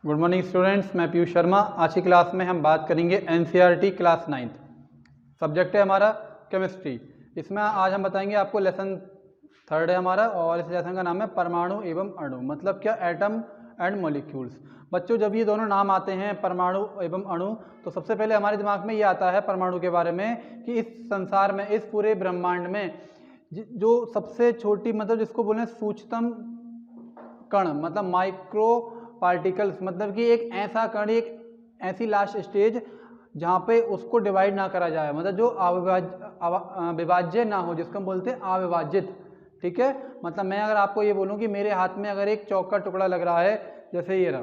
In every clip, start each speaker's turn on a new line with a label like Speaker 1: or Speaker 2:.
Speaker 1: Good morning students, मैं पीयूष शर्मा। आज की क्लास में हम बात करेंगे एनसीईआरटी क्लास 9th। सब्जेक्ट है हमारा केमिस्ट्री। इसमें आज हम बताएंगे आपको लेसन 3rd है हमारा, और इस लेसन का नाम है परमाणु एवं अणु। मतलब क्या, एटम एंड मॉलिक्यूल्स। बच्चों, जब ये दोनों नाम आते हैं परमाणु एवं अणु, तो सबसे पहले हमारे दिमाग में ये आता है परमाणु के बारे में कि इस संसार में, इस पूरे ब्रह्मांड में जो सबसे छोटी, मतलब जिसको बोले सूक्ष्मतम कण, मतलब माइक्रो पार्टिकल्स, मतलब कि एक ऐसा कण, एक ऐसी लास्ट स्टेज जहाँ पे उसको डिवाइड ना करा जाए, मतलब जो विभाज्य ना हो, जिसको हम बोलते हैं अविभाजित। ठीक है, मतलब मैं अगर आपको ये बोलूँ कि मेरे हाथ में अगर एक चौक का टुकड़ा लग रहा है, जैसे ये रहा,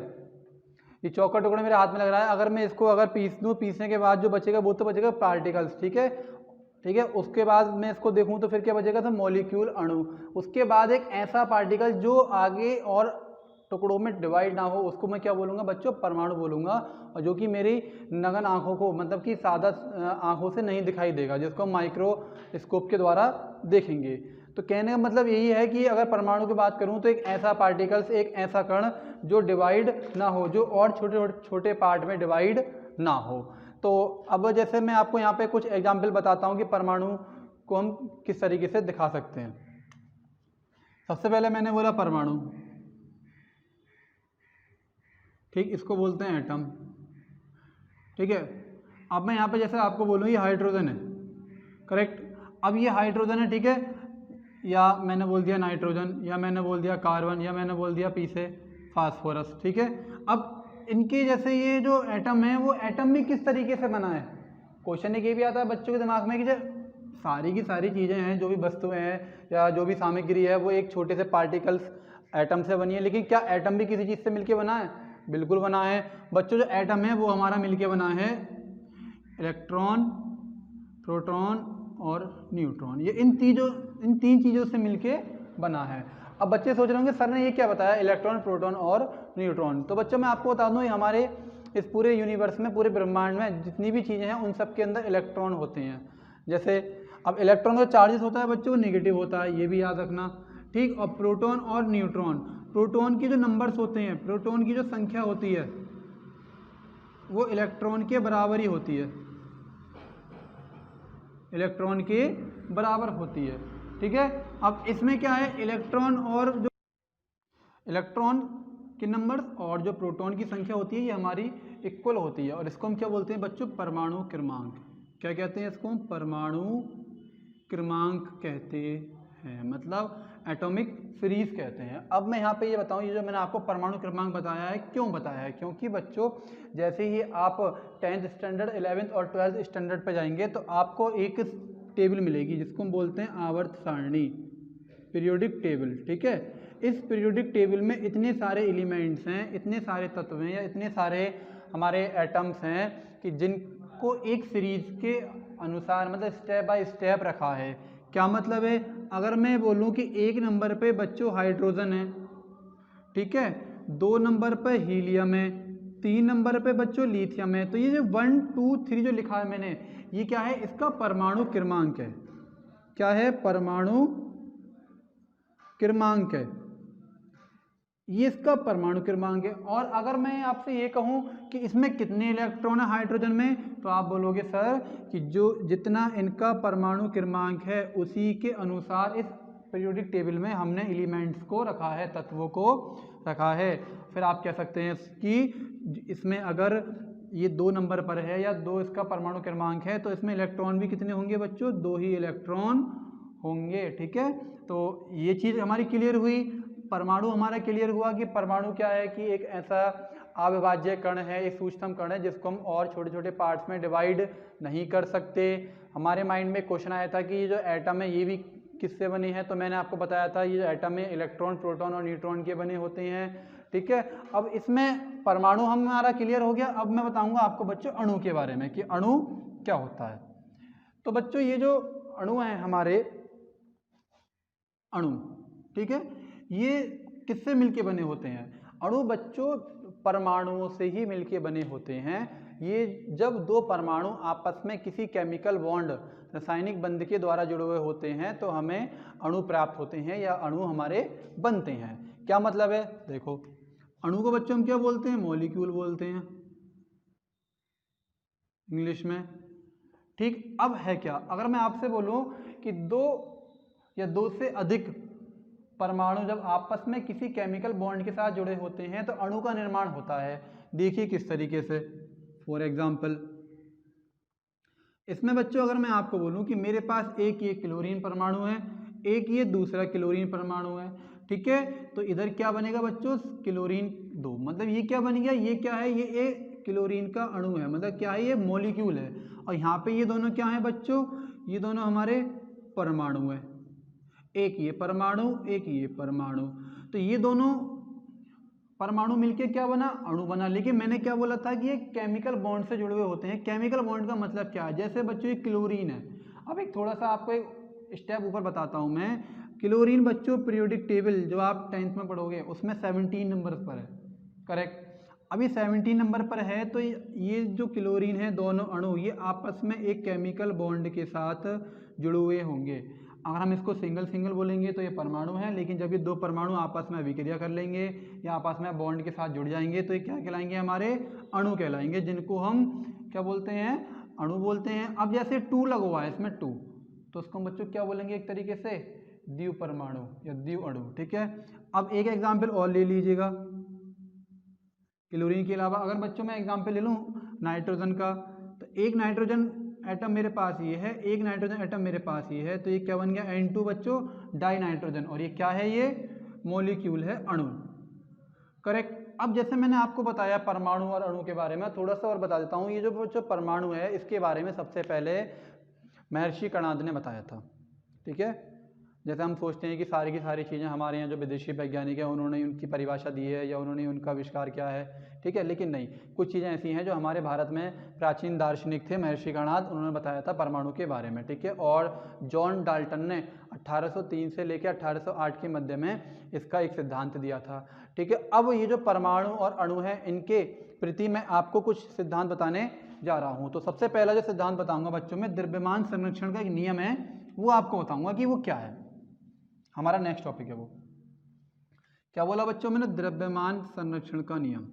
Speaker 1: ये चौक का टुकड़ा मेरे हाथ में लग रहा है, अगर मैं इसको अगर पीस दूँ, पीसने के बाद जो बचेगा वो तो बचेगा पार्टिकल्स। ठीक है, ठीक है। उसके बाद मैं इसको देखूं तो फिर क्या बचेगा, तो मॉलिक्यूल, अणु। उसके बाद एक ऐसा पार्टिकल जो आगे और टुकड़ों में डिवाइड ना हो, उसको मैं क्या बोलूँगा बच्चों, परमाणु बोलूँगा। और जो कि मेरी नगन आँखों को, मतलब कि सादा आँखों से नहीं दिखाई देगा, जिसको हम माइक्रोस्कोप के द्वारा देखेंगे। तो कहने का मतलब यही है कि अगर परमाणु की बात करूँ तो एक ऐसा पार्टिकल्स, एक ऐसा कण जो डिवाइड ना हो, जो और छोटे छोटे पार्ट में डिवाइड ना हो। तो अब जैसे मैं आपको यहाँ पे कुछ एग्जाम्पल बताता हूँ कि परमाणु को हम किस तरीके से दिखा सकते हैं। सबसे पहले मैंने बोला परमाणु, ठीक, इसको बोलते हैं एटम। ठीक है, अब मैं यहाँ पे जैसे आपको बोलूँ ये हाइड्रोजन है, करेक्ट। अब ये हाइड्रोजन है, ठीक है, या मैंने बोल दिया नाइट्रोजन, या मैंने बोल दिया कार्बन, या मैंने बोल दिया पी से फास्फोरस। ठीक है, अब इनके जैसे ये जो एटम है, वो एटम भी किस तरीके से बना है। क्वेश्चन एक ये भी आता है बच्चों के दिमाग में कि जो सारी की सारी चीज़ें हैं, जो भी वस्तुएं हैं या जो भी सामग्री है, वो एक छोटे से पार्टिकल्स एटम से बनी है। लेकिन क्या एटम भी किसी चीज़ से मिलके बना है? बिल्कुल बना है बच्चों। जो एटम है वो हमारा मिलके बना है इलेक्ट्रॉन, प्रोटॉन और न्यूट्रॉन। ये इन तीन चीज़ों से मिलके बना है। अब बच्चे सोच रहे होंगे सर ने ये क्या बताया, इलेक्ट्रॉन, प्रोटॉन और न्यूट्रॉन। तो बच्चों मैं आपको बता दूं, हमारे इस पूरे यूनिवर्स में, पूरे ब्रह्मांड में जितनी भी चीज़ें हैं, उन सब के अंदर इलेक्ट्रॉन होते हैं। जैसे अब इलेक्ट्रॉन का चार्जेस होता है बच्चों, नेगेटिव होता है, ये भी याद रखना। ठीक, और प्रोटॉन और न्यूट्रॉन, प्रोटॉन की जो नंबर्स होते हैं, प्रोटॉन की जो संख्या होती है, वो इलेक्ट्रॉन के बराबर ही होती है, इलेक्ट्रॉन के बराबर होती है। ठीक है, अब इसमें क्या है, इलेक्ट्रॉन और जो इलेक्ट्रॉन के नंबर्स और जो प्रोटॉन की संख्या होती है, ये हमारी इक्वल होती है, और इसको हम क्या बोलते हैं बच्चों, परमाणु क्रमांक। क्या कहते हैं इसको, परमाणु क्रमांक कहते हैं, मतलब एटॉमिक सीरीज कहते हैं। अब मैं यहाँ पे ये बताऊँ, ये जो मैंने आपको परमाणु क्रमांक बताया है, क्यों बताया है, क्योंकि बच्चों जैसे ही आप 10th स्टैंडर्ड, 11th और 12th स्टैंडर्ड पे जाएंगे तो आपको एक टेबल मिलेगी जिसको हम बोलते हैं आवर्त सारणी, पीरियोडिक टेबल। ठीक है, इस पीरियोडिक टेबल में इतने सारे एलिमेंट्स हैं, इतने सारे तत्व हैं, या इतने सारे हमारे एटम्स हैं कि जिनको एक सीरीज के अनुसार, मतलब स्टेप बाय स्टेप रखा है। क्या मतलब है, अगर मैं बोलूं कि 1 नंबर पे बच्चों हाइड्रोजन है, ठीक है, 2 नंबर पे हीलियम है, 3 नंबर पे बच्चों लिथियम है, तो ये जो 1 2 3 जो लिखा है मैंने, ये क्या है, इसका परमाणु क्रमांक है। क्या है, परमाणु क्रमांक है, ये इसका परमाणु क्रमांक है। और अगर मैं आपसे ये कहूं कि इसमें कितने इलेक्ट्रॉन है हाइड्रोजन में, तो आप बोलोगे सर कि जो जितना इनका परमाणु क्रमांक है, उसी के अनुसार इस पीरियोडिक टेबल में हमने एलिमेंट्स को रखा है, तत्वों को रखा है। फिर आप कह सकते हैं कि इसमें अगर ये 2 नंबर पर है, या 2 इसका परमाणु क्रमांक है, तो इसमें इलेक्ट्रॉन भी कितने होंगे बच्चों, 2 ही इलेक्ट्रॉन होंगे। ठीक है, तो ये चीज़ हमारी क्लियर हुई। परमाणु हमारा क्लियर हुआ कि परमाणु क्या है, कि एक ऐसा अविभाज्य कण है, एक सूक्ष्म कण है, जिसको हम और छोटे छोटे पार्ट्स में डिवाइड नहीं कर सकते। हमारे माइंड में क्वेश्चन आया था कि ये जो एटम है, ये भी किससे बने हैं, तो मैंने आपको बताया था ये जो एटम है इलेक्ट्रॉन, प्रोटॉन और न्यूट्रॉन के बने होते हैं। ठीक है, अब इसमें परमाणु हमारा क्लियर हो गया। अब मैं बताऊंगा आपको बच्चों अणु के बारे में कि अणु क्या होता है। तो बच्चों ये जो अणु हैं हमारे, अणु, ठीक है, ये किससे मिलके बने होते हैं। अणु बच्चों परमाणुओं से ही मिलके बने होते हैं। ये जब 2 परमाणु आपस में किसी केमिकल बॉन्ड, रासायनिक बंध के द्वारा जुड़े हुए होते हैं, तो हमें अणु प्राप्त होते हैं, या अणु हमारे बनते हैं। क्या मतलब है, देखो अणु को बच्चों हम क्या बोलते हैं? मॉलिक्यूल बोलते हैं इंग्लिश में। ठीक, अब है क्या, अगर मैं आपसे बोलूं कि दो या दो से अधिक परमाणु जब आपस में किसी केमिकल बॉन्ड के साथ जुड़े होते हैं तो अणु का निर्माण होता है। देखिए किस तरीके से। फॉर एग्जाम्पल इसमें बच्चों अगर मैं आपको बोलूं कि मेरे पास एक ये क्लोरीन परमाणु है, एक ये दूसरा क्लोरीन परमाणु है, ठीक है, तो इधर क्या बनेगा बच्चों? क्लोरीन 2, मतलब ये क्या बन गया? ये क्या है? ये एक क्लोरीन का अणु है, मतलब क्या है? ये मॉलिक्यूल है। और यहाँ पे ये दोनों क्या है बच्चों? ये दोनों हमारे परमाणु है, एक ये परमाणु, एक ये परमाणु। तो ये दोनों परमाणु मिलके क्या बना? अणु बना। लेकिन मैंने क्या बोला था कि ये केमिकल बॉन्ड से जुड़े हुए होते हैं। केमिकल बॉन्ड का मतलब क्या है? जैसे बच्चों ये क्लोरीन है। अब एक थोड़ा सा आपको एक स्टेप ऊपर बताता हूं मैं। क्लोरीन बच्चों पीरियोडिक टेबल जो आप 10th में पढ़ोगे उसमें 17 नंबर पर है, करेक्ट। अभी 17 नंबर पर है तो ये जो क्लोरीन है, दोनों अणु ये आपस में एक केमिकल बॉन्ड के साथ जुड़े हुए होंगे। अगर हम इसको सिंगल सिंगल बोलेंगे तो ये परमाणु है, लेकिन जब ये दो परमाणु आपस में अभिक्रिया कर लेंगे या आपस में बॉन्ड के साथ जुड़ जाएंगे तो ये क्या कहलाएंगे? हमारे अणु कहलाएंगे, जिनको हम क्या बोलते हैं? अणु बोलते हैं। अब जैसे 2 लगा हुआ है इसमें 2, तो उसको हम बच्चों क्या बोलेंगे? एक तरीके से द्विव परमाणु या द्विव अणु, ठीक है। अब एक एग्जाम्पल और ले लीजिएगा क्लोरीन के अलावा। अगर बच्चों मैं एग्जाम्पल ले लूँ नाइट्रोजन का, तो एक नाइट्रोजन एटम मेरे पास ये है, एक नाइट्रोजन एटम मेरे पास ये है, तो ये क्या बन गया? N2 बच्चों डाई नाइट्रोजन। और ये क्या है? ये मॉलिक्यूल है, अणु, करेक्ट। अब जैसे मैंने आपको बताया परमाणु और अणु के बारे में, थोड़ा सा और बता देता हूँ। ये जो बच्चों परमाणु है इसके बारे में सबसे पहले महर्षि कणाद ने बताया था, ठीक है। जैसे हम सोचते हैं कि सारी की सारी चीज़ें हमारे यहाँ जो विदेशी वैज्ञानिक हैं उन्होंने उनकी परिभाषा दी है या उन्होंने उनका आविष्कार किया है, ठीक है, लेकिन नहीं, कुछ चीज़ें ऐसी हैं जो हमारे भारत में प्राचीन दार्शनिक थे महर्षि कणाद, उन्होंने बताया था परमाणु के बारे में, ठीक है। और जॉन डाल्टन ने 1803 से लेकर 1808 के मध्य में इसका एक सिद्धांत दिया था, ठीक है। अब ये जो परमाणु और अणु हैं इनके प्रति मैं आपको कुछ सिद्धांत बताने जा रहा हूँ। तो सबसे पहला जो सिद्धांत बताऊँगा बच्चों में, द्रव्यमान संरक्षण का एक नियम है, वो आपको बताऊँगा कि वो क्या है। हमारा नेक्स्ट टॉपिक है वो। क्या बोला बच्चों मैंने? द्रव्यमान संरक्षण का नियम।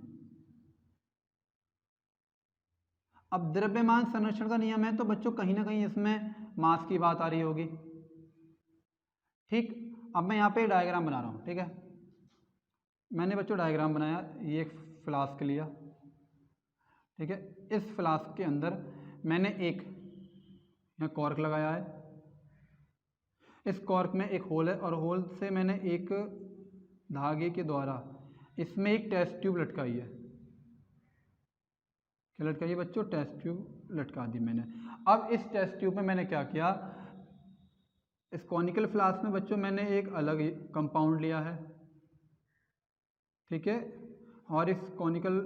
Speaker 1: अब द्रव्यमान संरक्षण का नियम है तो बच्चों कहीं ना कहीं इसमें मास की बात आ रही होगी, ठीक। अब मैं यहाँ पे डायग्राम बना रहा हूँ, ठीक है। मैंने बच्चों डायग्राम बनाया, ये एक फ्लास्क लिया, ठीक है। इस फ्लास्क के अंदर मैंने एक यहाँ कॉर्क लगाया है, इस कॉर्क में एक होल है और होल से मैंने एक धागे के द्वारा इसमें एक टेस्ट ट्यूब लटकाई है। क्या लटकाई है बच्चों? टेस्ट ट्यूब लटका दी मैंने। अब इस टेस्ट ट्यूब में मैंने क्या किया? इस कॉनिकल फ्लास्क में बच्चों मैंने एक अलग कंपाउंड लिया है, ठीक है, और इस कॉनिकल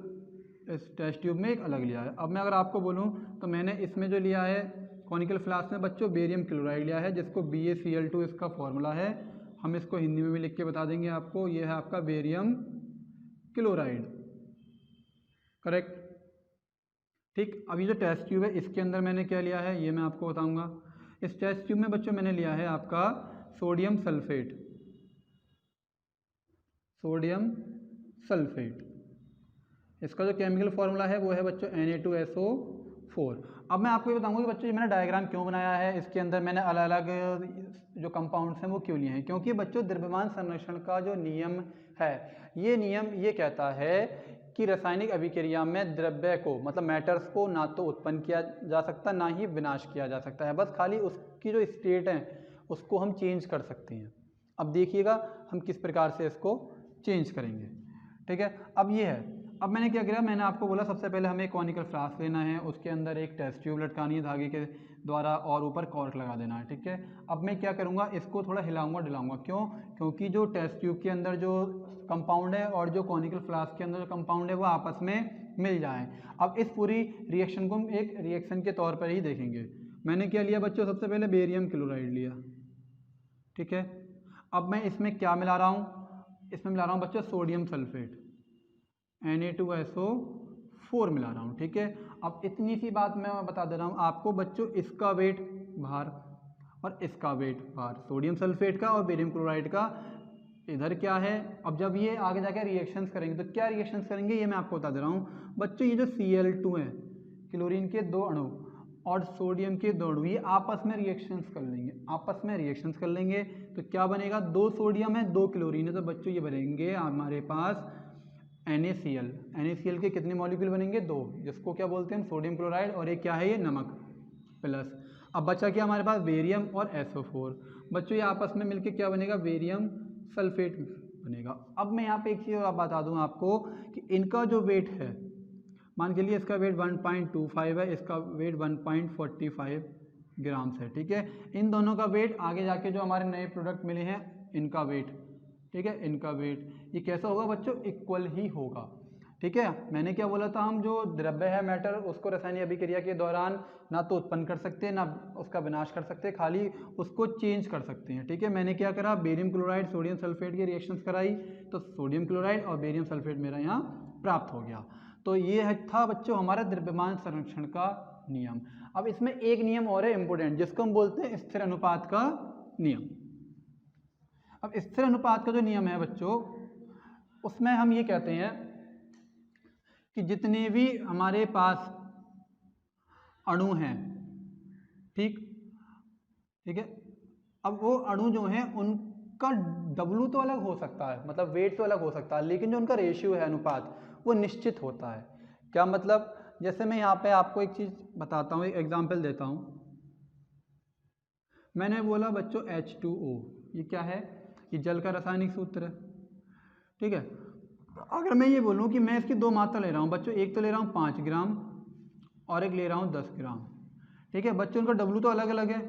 Speaker 1: इस टेस्ट ट्यूब में एक अलग लिया है। अब मैं अगर आपको बोलूं तो मैंने इसमें जो लिया है कॉनिकल फ्लास्क में बच्चों बेरियम क्लोराइड लिया है, जिसको BaCl2 इसका फॉर्मूला है। हम इसको हिंदी में भी लिख के बता देंगे आपको, ये है आपका बेरियम क्लोराइड, करेक्ट, ठीक। अब ये जो टेस्ट ट्यूब है इसके अंदर मैंने क्या लिया है ये मैं आपको बताऊंगा। इस टेस्ट ट्यूब में बच्चों मैंने लिया है आपका सोडियम सल्फेट, सोडियम सल्फेट। इसका जो केमिकल फॉर्मूला है वो है बच्चों Na2SO4। अब मैं आपको ये बताऊंगा कि बच्चों ये मैंने डायग्राम क्यों बनाया है, इसके अंदर मैंने अलग अलग जो कंपाउंड्स हैं वो क्यों लिए हैं। क्योंकि बच्चों द्रव्यमान संरक्षण का जो नियम है, ये नियम ये कहता है कि रासायनिक अभिक्रिया में द्रव्य को मतलब मैटर्स को ना तो उत्पन्न किया जा सकता ना ही विनाश किया जा सकता है, बस खाली उसकी जो स्टेट है उसको हम चेंज कर सकते हैं। अब देखिएगा हम किस प्रकार से इसको चेंज करेंगे, ठीक है। अब ये है, अब मैंने क्या किया, मैंने आपको बोला सबसे पहले हमें कॉनिकल फ्लास्क लेना है, उसके अंदर एक टेस्ट ट्यूब लटकानी है धागे के द्वारा और ऊपर कॉर्क लगा देना है, ठीक है। अब मैं क्या करूँगा, इसको थोड़ा हिलाऊंगा डुलाऊंगा, क्यों? क्योंकि जो टेस्ट ट्यूब के अंदर जो कंपाउंड है और जो कॉनिकल फ्लास्क के अंदर जो कंपाउंड है वो आपस में मिल जाएँ। अब इस पूरी रिएक्शन को हम एक रिएक्शन के तौर पर ही देखेंगे। मैंने क्या लिया बच्चों, सबसे पहले बेरियम क्लोराइड लिया, ठीक है। अब मैं इसमें क्या मिला रहा हूँ, इसमें मिला रहा हूँ बच्चों सोडियम सल्फेट Na2SO4 मिला रहा हूँ, ठीक है। अब इतनी सी बात मैं बता दे रहा हूँ आपको बच्चों, इसका वेट बाहर और इसका वेट बाहर, सोडियम सल्फेट का और बेरियम क्लोराइड का इधर क्या है, अब जब ये आगे जाके रिएक्शंस करेंगे तो क्या रिएक्शंस करेंगे ये मैं आपको बता दे रहा हूँ बच्चों। ये जो Cl2 है, क्लोरीन के 2 अणु और सोडियम के 2 अणु, ये आपस में रिएक्शंस कर लेंगे, आपस में रिएक्शंस कर लेंगे तो क्या बनेगा, 2 सोडियम है 2 क्लोरीन है, तो बच्चों ये बनेंगे हमारे पास NaCl। NaCl के कितने मॉलिक्यूल बनेंगे, 2, जिसको क्या बोलते हैं हम, सोडियम क्लोराइड, और एक क्या है ये, नमक प्लस। अब बचा क्या हमारे पास, बेरियम और SO4। बच्चों ये आपस में मिलके क्या बनेगा, बेरियम सल्फेट बनेगा। अब मैं यहाँ पे एक चीज़ और बता दूँ आपको कि इनका जो वेट है, मान के लिए इसका वेट 1.25 है, इसका वेट 1.45 ग्राम्स है, ठीक है। इन दोनों का वेट आगे जाके जो हमारे नए प्रोडक्ट मिले हैं इनका वेट, ठीक है, इनका वेट ये कैसा होगा बच्चों, इक्वल ही होगा, ठीक है। मैंने क्या बोला था, हम जो द्रव्य है मैटर उसको रासायनिक अभिक्रिया के दौरान ना तो उत्पन्न कर सकते हैं ना उसका विनाश कर सकते हैं, खाली उसको चेंज कर सकते हैं, ठीक है। मैंने क्या करा, बेरियम क्लोराइड सोडियम सल्फेट की रिएक्शंस कराई, तो सोडियम क्लोराइड और बेरियम सल्फेट मेरा यहाँ प्राप्त हो गया। तो ये था बच्चों हमारा द्रव्यमान संरक्षण का नियम। अब इसमें एक नियम और है इम्पोर्टेंट, जिसको हम बोलते हैं स्थिर अनुपात का नियम। अब स्थिर अनुपात का जो नियम है बच्चों, उसमें हम ये कहते हैं कि जितने भी हमारे पास अणु हैं, ठीक है, अब वो अणु जो हैं उनका W तो अलग हो सकता है, मतलब वेट तो अलग हो सकता है, लेकिन जो उनका रेशियो है, अनुपात, वो निश्चित होता है। क्या मतलब, जैसे मैं यहाँ पे आपको एक चीज़ बताता हूँ, एक एग्जाम्पल देता हूँ। मैंने बोला बच्चों H2O, ये क्या है, ये जल का रासायनिक सूत्र है, ठीक है। अगर मैं ये बोलूँ कि मैं इसकी 2 मात्रा ले रहा हूँ बच्चों, एक तो ले रहा हूँ 5 ग्राम और एक ले रहा हूँ 10 ग्राम, ठीक है। बच्चों उनका W तो अलग अलग है,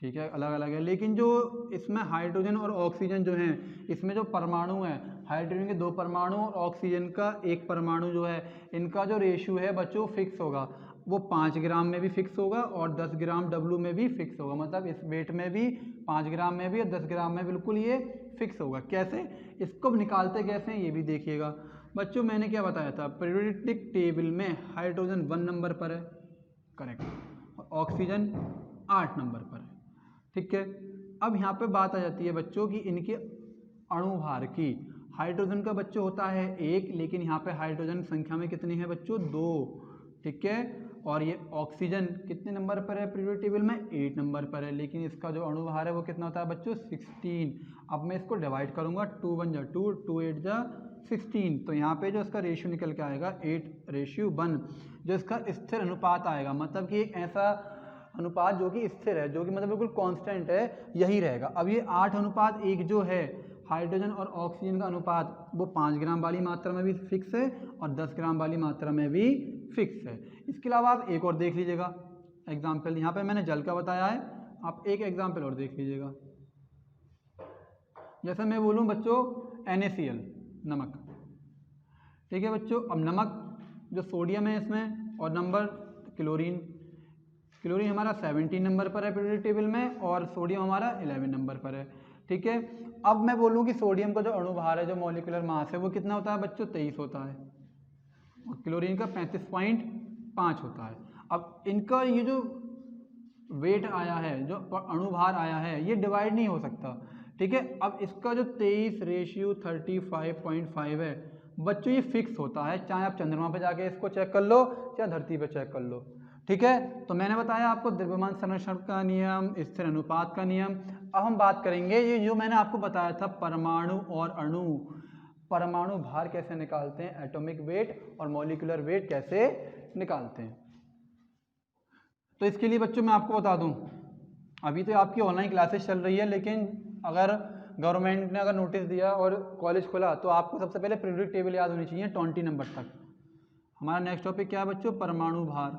Speaker 1: ठीक है, अलग अलग है, लेकिन जो इसमें हाइड्रोजन और ऑक्सीजन जो हैं, इसमें जो परमाणु है, हाइड्रोजन के 2 परमाणु और ऑक्सीजन का 1 परमाणु जो है, इनका जो रेशियो है बच्चों फिक्स होगा, वो 5 ग्राम में भी फिक्स होगा और 10 ग्राम W में भी फिक्स होगा, मतलब इस वेट में भी 5 ग्राम में भी और 10 ग्राम में बिल्कुल ये फिक्स होगा। कैसे, इसको निकालते कैसे हैं ये भी देखिएगा बच्चों। मैंने क्या बताया था, पीरियोडिक टेबल में हाइड्रोजन 1 नंबर पर है, करेक्ट, और ऑक्सीजन 8 नंबर पर है, ठीक है। अब यहाँ पे बात आ जाती है बच्चों की इनके अणुभार की। हाइड्रोजन का बच्चों होता है 1, लेकिन यहाँ पे हाइड्रोजन संख्या में कितनी है बच्चों, 2, ठीक है। और ये ऑक्सीजन कितने नंबर पर है पीरियोडिक टेबल में, 8 नंबर पर है, लेकिन इसका जो अणुभार है वो कितना होता है बच्चों, 16। अब मैं इसको डिवाइड करूँगा, 2 1 जा 2, 2 8 जा 16, तो यहाँ पे जो इसका रेशियो निकल के आएगा 8:1, जो इसका स्थिर अनुपात आएगा, मतलब कि एक ऐसा अनुपात जो कि स्थिर है, जो कि मतलब बिल्कुल कांस्टेंट है, यही रहेगा। अब ये 8:1 जो है, हाइड्रोजन और ऑक्सीजन का अनुपात, वो 5 ग्राम वाली मात्रा में भी फिक्स है और 10 ग्राम वाली मात्रा में भी फिक्स है। इसके अलावा आप एक और देख लीजिएगा एग्जाम्पल, यहाँ पे मैंने जल का बताया है, आप एक एग्जाम्पल और देख लीजिएगा। जैसे मैं बोलूँ बच्चों NaCl, नमक, ठीक है बच्चों। अब नमक जो सोडियम है इसमें, और नंबर क्लोरीन, क्लोरीन हमारा 17 नंबर पर है पीरियोडिक टेबल में और सोडियम हमारा 11 नंबर पर है, ठीक है। अब मैं बोलूँ कि सोडियम का जो अणुभार है, जो मॉलिक्यूलर मास है, वो कितना होता है बच्चों, 23 होता है, और क्लोरीन का 35.5 होता है। अब इनका ये जो वेट आया है, जो अणुभार आया है, ये डिवाइड नहीं हो सकता, ठीक है। अब इसका जो 23:35.5 है बच्चों, ये फिक्स होता है, चाहे आप चंद्रमा पे जाके इसको चेक कर लो चाहे धरती पे चेक कर लो, ठीक है। तो मैंने बताया आपको द्रव्यमान संरक्षण का नियम, स्थिर अनुपात का नियम। अब हम बात करेंगे ये जो मैंने आपको बताया था परमाणु और अणु, परमाणु भार कैसे निकालते हैं, एटॉमिक वेट और मॉलिक्यूलर वेट कैसे निकालते हैं। तो इसके लिए बच्चों मैं आपको बता दूं, अभी तो आपकी ऑनलाइन क्लासेस चल रही है, लेकिन अगर गवर्नमेंट ने अगर नोटिस दिया और कॉलेज खुला तो आपको सबसे पहले पीरियोडिक टेबल याद होनी चाहिए 20 नंबर तक। हमारा नेक्स्ट टॉपिक क्या है बच्चों, परमाणु भार,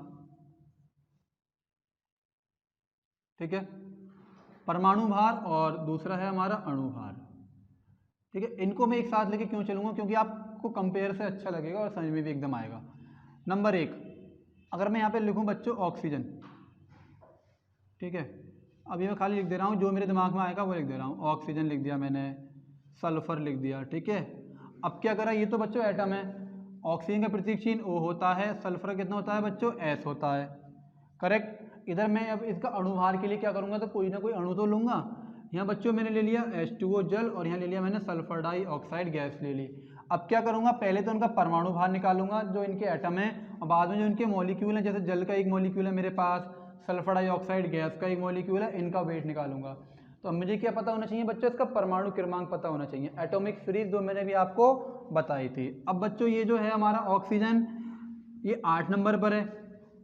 Speaker 1: ठीक है, परमाणु भार, और दूसरा है हमारा अणु भार, ठीक है। इनको मैं एक साथ लेके क्यों चलूंगा, क्योंकि आपको कंपेयर से अच्छा लगेगा और समझ में भी एकदम आएगा। नंबर 1, अगर मैं यहाँ पे लिखूँ बच्चों ऑक्सीजन, ठीक है, अभी मैं खाली लिख दे रहा हूँ, जो मेरे दिमाग में आएगा वो लिख दे रहा हूँ। ऑक्सीजन लिख दिया मैंने, सल्फर लिख दिया, ठीक है। अब क्या करा, ये तो बच्चों एटम है, ऑक्सीजन का प्रतीक चिन्ह O होता है, सल्फर कितना होता है बच्चों, S होता है, करेक्ट। इधर मैं अब इसका अणुभार के लिए क्या करूँगा, तो कोई ना कोई अणु तो लूँगा, यहाँ बच्चों मैंने ले लिया H2O जल और यहाँ ले लिया मैंने सल्फर डाइऑक्साइड गैस ले ली। अब क्या करूँगा, पहले तो उनका परमाणु भार निकालूंगा जो इनके एटम है, और बाद में जो इनके मॉलिक्यूल हैं, जैसे जल का एक मॉलिक्यूल है मेरे पास, सल्फर डाइऑक्साइड गैस का एक मॉलिक्यूल है, इनका वेट निकालूंगा। तो अब मुझे क्या पता होना चाहिए बच्चों, इसका परमाणु क्रमांक पता होना चाहिए, एटॉमिक सीरीज जो मैंने भी आपको बताई थी। अब बच्चों ये जो है हमारा ऑक्सीजन, ये 8 नंबर पर है,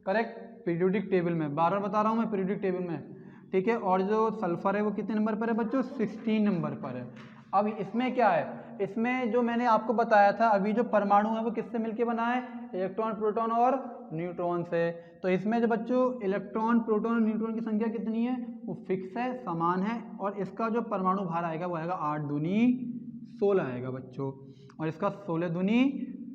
Speaker 1: करेक्ट, पीरियोडिक टेबल में, बार बार बता रहा हूँ मैं, पीरियोडिक टेबल में, ठीक है। और जो सल्फर है वो कितने नंबर पर है बच्चों, 16 नंबर पर है। अब इसमें क्या है, इसमें जो मैंने आपको बताया था अभी, जो परमाणु है वो किससे मिलके बना है, इलेक्ट्रॉन, प्रोटॉन और न्यूट्रॉन से। तो इसमें जो बच्चों इलेक्ट्रॉन, प्रोटॉन और न्यूट्रॉन की संख्या कितनी है, वो फिक्स है, समान है, और इसका जो परमाणु भार आएगा वो आएगा 8 दूनी 16 आएगा बच्चों, और इसका 16 दूनी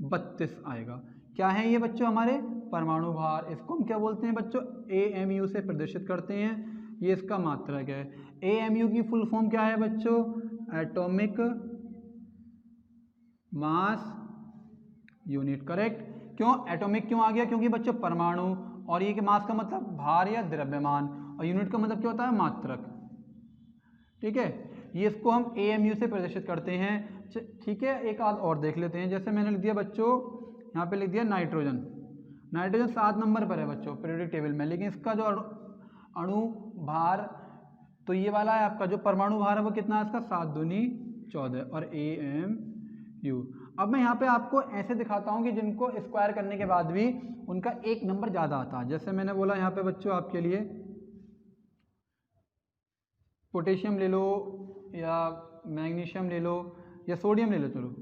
Speaker 1: 32 आएगा। क्या है ये बच्चों, हमारे परमाणु भार। इसको हम क्या बोलते हैं बच्चों, AMU से प्रदर्शित करते हैं, ये इसका मात्रक है। AMU की फुल फॉर्म क्या है बच्चों, एटॉमिक मास यूनिट, करेक्ट। क्यों एटॉमिक क्यों आ गया, क्योंकि बच्चों परमाणु, और ये के मास का मतलब भार या द्रव्यमान, और यूनिट का मतलब क्या होता है, मात्रक, ठीक है। ये इसको हम AMU से प्रदर्शित करते हैं, ठीक है। एक आध और देख लेते हैं, जैसे मैंने लिख दिया बच्चों, यहाँ पे लिख दिया नाइट्रोजन। नाइट्रोजन 7 नंबर पर है बच्चों पीरियोडिक टेबल में, लेकिन इसका जो अणु भार, तो ये वाला है आपका जो परमाणु भार है वो कितना है इसका, 7 दूनी 14, और AMU। अब मैं यहाँ पे आपको ऐसे दिखाता हूँ कि जिनको स्क्वायर करने के बाद भी उनका एक नंबर ज़्यादा आता है। जैसे मैंने बोला यहाँ पे बच्चों आपके लिए पोटेशियम ले लो, या मैग्नीशियम ले लो, या सोडियम ले लो, चलो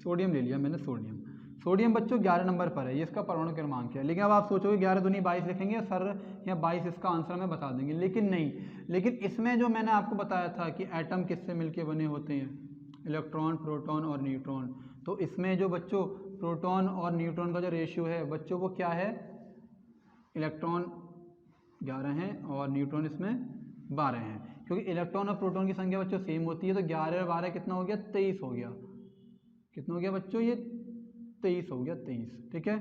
Speaker 1: सोडियम ले लिया मैंने, सोडियम बच्चों 11 नंबर पर है, ये इसका परमाणु क्रमांक है। लेकिन अब आप सोचोगे 11 दूनी 22 लिखेंगे सर, या 22 इसका आंसर में बता देंगे, लेकिन नहीं। लेकिन इसमें जो मैंने आपको बताया था कि एटम किससे मिलके बने होते हैं, इलेक्ट्रॉन, प्रोटॉन और न्यूट्रॉन, तो इसमें जो बच्चों प्रोटॉन और न्यूट्रॉन का जो रेशियो है बच्चों वो क्या है, इलेक्ट्रॉन 11 हैं और न्यूट्रॉन इसमें 12 हैं, क्योंकि इलेक्ट्रॉन और प्रोटॉन की संख्या बच्चों सेम होती है। तो 11 और 12 कितना हो गया, 23 हो गया। कितना हो गया बच्चों, ये 23 हो गया, 23, ठीक है।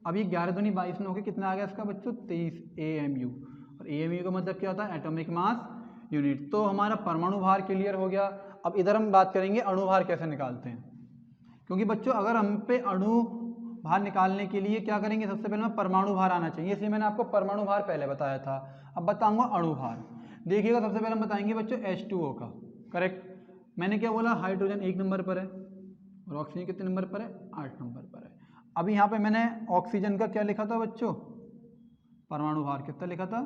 Speaker 1: अब ये 11 दूनी 22 में हो गया, कितना आ गया इसका बच्चों, 23 AMU। और AMU का मतलब क्या होता है, एटॉमिक मास यूनिट। तो हमारा परमाणु भार क्लियर हो गया। अब इधर हम बात करेंगे अणु भार कैसे निकालते हैं, क्योंकि बच्चों अगर हम पे अणु भार निकालने के लिए क्या करेंगे, सबसे पहले हमें परमाणु भार आना चाहिए, इसलिए मैंने आपको परमाणु भार पहले बताया था। अब बताऊंगा अणु भार। देखिएगा सबसे पहले हम बताएंगे बच्चों H2O का, करेक्ट। मैंने क्या बोला, हाइड्रोजन 1 नंबर पर है, और ऑक्सीजन कितने नंबर पर है, 8 नंबर पर है। अभी यहाँ पे मैंने ऑक्सीजन का क्या लिखा था बच्चों, परमाणु भार कितना लिखा था,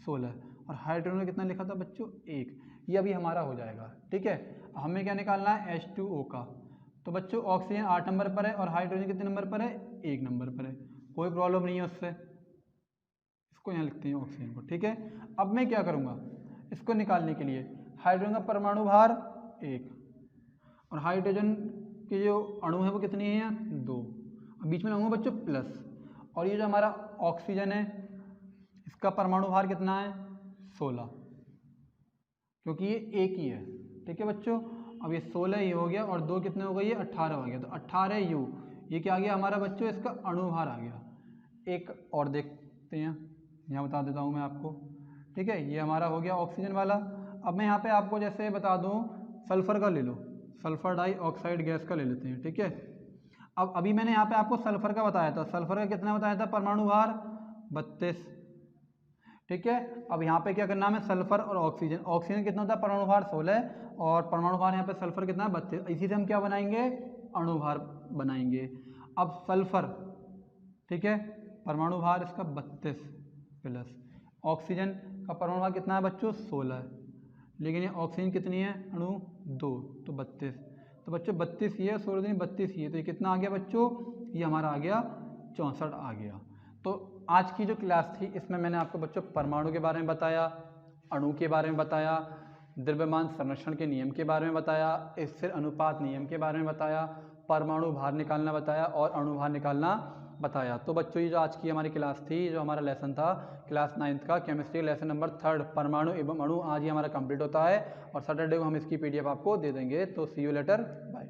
Speaker 1: 16, और हाइड्रोजन कितना लिखा था बच्चों, 1। ये अभी हमारा हो जाएगा, ठीक है। हमें क्या निकालना है, H2O का। तो बच्चों ऑक्सीजन 8 नंबर पर है, और हाइड्रोजन कितने नंबर पर है, 1 नंबर पर है, कोई प्रॉब्लम नहीं है उससे। इसको यहाँ लिखते हैं ऑक्सीजन को, ठीक है। अब मैं क्या करूँगा, इसको निकालने के लिए हाइड्रोजन का परमाणु भार 1, और हाइड्रोजन के जो अणु है वो कितनी है, 2। बीच में लगाऊंगा बच्चों प्लस, और ये जो हमारा ऑक्सीजन है इसका परमाणु भार कितना है, 16, क्योंकि ये एक ही है, ठीक है बच्चों। अब ये 16 ही हो गया, और 2 कितने हो गए, ये 18 हो गया। तो 18U, ये क्या आ गया हमारा बच्चों, इसका अणु भार आ गया। एक और देखते हैं, यहाँ बता देता हूँ मैं आपको, ठीक है। ये हमारा हो गया ऑक्सीजन वाला। अब मैं यहाँ पे आपको जैसे बता दूँ, सल्फर का ले लो, सल्फर डाइऑक्साइड गैस का ले लेते हैं, ठीक है। अब अभी मैंने यहाँ पे आपको सल्फर का बताया था, सल्फर का कितना बताया था परमाणु भार, 32, ठीक है। अब यहाँ पे क्या करना है, सल्फर और ऑक्सीजन, ऑक्सीजन कितना होता है परमाणु भार 16, और परमाणु भार यहाँ पे सल्फर कितना है 32। इसी से हम क्या बनाएंगे, अणु भार बनाएंगे। अब सल्फर, ठीक है, परमाणु भार इसका 32 प्लस ऑक्सीजन का परमाणु भार कितना है बच्चों, 16, लेकिन ये ऑक्सीजन कितनी है, अणु 2, तो 32। तो बच्चों 32 ये, 16 दूनी 32 ये, तो ये कितना आ गया बच्चों, ये हमारा आ गया 64 आ गया। तो आज की जो क्लास थी इसमें मैंने आपको बच्चों परमाणु के बारे में बताया, अणु के बारे में बताया, द्रव्यमान संरक्षण के नियम के बारे में बताया, स्थिर अनुपात नियम के बारे में बताया, परमाणु भार निकालना बताया, और अणु भार निकालना बताया। तो बच्चों ये जो आज की हमारी क्लास थी, जो हमारा लेसन था क्लास 9th का केमिस्ट्री लेसन नंबर 3 परमाणु एवं अणु, आज ही हमारा कंप्लीट होता है, और सैटरडे को हम इसकी PDF आपको दे देंगे। तो सी यू लेटर, बाय।